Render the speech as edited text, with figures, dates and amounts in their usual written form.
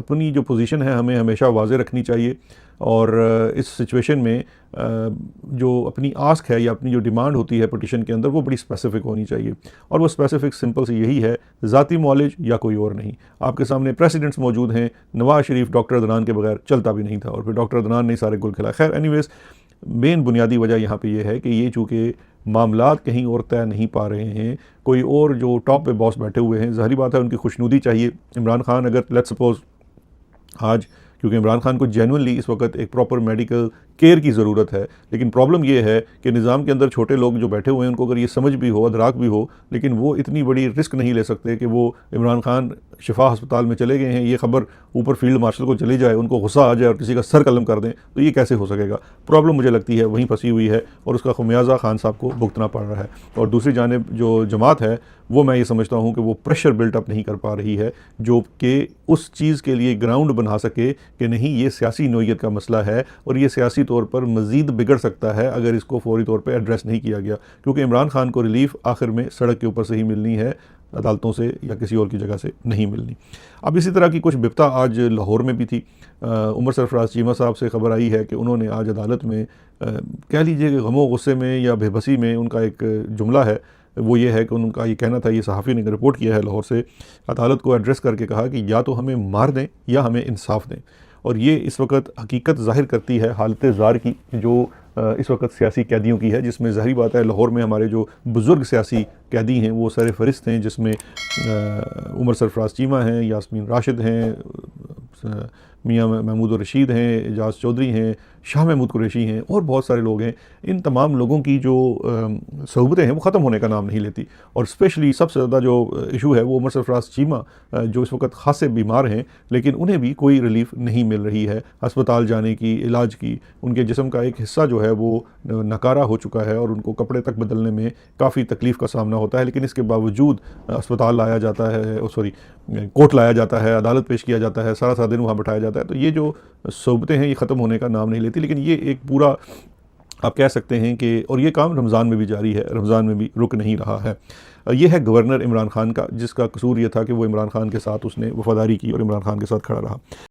अपनी जो पोजीशन है हमें हमेशा वाज़े रखनी चाहिए और इस सिचुएशन में जो अपनी आस्क है या अपनी जो डिमांड होती है पिटिशन के अंदर वो बड़ी स्पेसिफिक होनी चाहिए। और वो स्पेसिफिक सिंपल सी यही है, ज़ाती मौलिज या कोई और नहीं। आपके सामने प्रेसिडेंट्स मौजूद हैं, नवाज शरीफ डॉक्टर अदनान के बगैर चलता भी नहीं था और फिर डॉक्टर अदनान ने सारे गुल खिलाए। खैर एनीवेज़, मेन बुनियादी वजह यहाँ पे ये है कि ये चूँकि मामलात कहीं और तय नहीं पा रहे हैं, कोई और जो टॉप पे बॉस बैठे हुए हैं, ज़ाहिर बात है उनकी खुशनुदी चाहिए। इमरान खान अगर लेट्स सपोज़ आज, क्योंकि इमरान खान को जेन्युइनली इस वक्त एक प्रॉपर मेडिकल केयर की ज़रूरत है, लेकिन प्रॉब्लम ये है कि निज़ाम के अंदर छोटे लोग जो बैठे हुए हैं उनको अगर ये समझ भी हो, अदराक भी हो, लेकिन वो इतनी बड़ी रिस्क नहीं ले सकते कि वो इमरान खान शिफा अस्पताल में चले गए हैं, ये ख़बर ऊपर फील्ड मार्शल को चली जाए, उनको गुस्सा आ जाए और किसी का सर कलम कर दें, तो ये कैसे हो सकेगा। प्रॉब्लम मुझे लगती है वहीं फंसी हुई है और उसका खमियाजा खान साहब को भुगतना पड़ रहा है। और दूसरी जानिब जो जमात है वो मैं ये समझता हूँ कि वो प्रेशर बिल्टअप नहीं कर पा रही है जो कि उस चीज़ के लिए ग्राउंड बना सके कि नहीं ये सियासी नोयत का मसला है और ये सियासी तौर पर मज़ीद बिगड़ सकता है अगर इसको फौरी तौर पर एड्रेस नहीं किया गया, क्योंकि इमरान खान को रिलीफ आखिर में सड़क के ऊपर से ही मिलनी है, अदालतों से या किसी और की जगह से नहीं मिलनी। अब इसी तरह की कुछ बिपता आज लाहौर में भी थी। उमर सरफराज चीमा साहब से खबर आई है कि उन्होंने आज अदालत में कह लीजिए कि गमो गुस्से में या बेबसी में उनका एक जुमला है, वो ये है कि उनका ये कहना था, ये सहाफ़ी ने रिपोर्ट किया है लाहौर से, अदालत को एड्रेस करके कहा कि या तो हमें मार दें या हमें इंसाफ दें। और ये इस वक्त हकीकत ज़ाहिर करती है हालत ज़ार की जो इस वक्त सियासी कैदियों की है, जिसमें ज़ाहिर बात है लाहौर में हमारे जो बुज़ुर्ग सियासी कैदी हैं वो सर फहरिस्त हैं, जिसमें उमर सरफराज चीमा हैं, यास्मीन राशिद हैं, मियाँ महमूद रशीद हैं, एजाज चौधरी हैं, शाह महमूद कुरैशी हैं और बहुत सारे लोग हैं। इन तमाम लोगों की जो सहूबतें हैं वो ख़त्म होने का नाम नहीं लेती। और स्पेशली सबसे ज़्यादा जो इशू है वो उमर सरफराज चीमा जो इस वक्त खासे बीमार हैं, लेकिन उन्हें भी कोई रिलीफ नहीं मिल रही है अस्पताल जाने की, इलाज की। उनके जिस्म का एक हिस्सा जो है वो नकारा हो चुका है और उनको कपड़े तक बदलने में काफ़ी तकलीफ़ का सामना होता है, लेकिन इसके बावजूद अस्पताल लाया जाता है, कोर्ट लाया जाता है, अदालत पेश किया जाता है, सारा सारा दिन वहाँ बैठाया जाता है। तो ये जो सोबतें हैं ये ख़त्म होने का नाम नहीं लेती। लेकिन ये एक पूरा आप कह सकते हैं कि, और ये काम रमज़ान में भी जारी है, रमज़ान में भी रुक नहीं रहा है। ये है गवर्नर इमरान खान का, जिसका कसूर ये था कि वो इमरान खान के साथ उसने वफ़ादारी की और इमरान खान के साथ खड़ा रहा।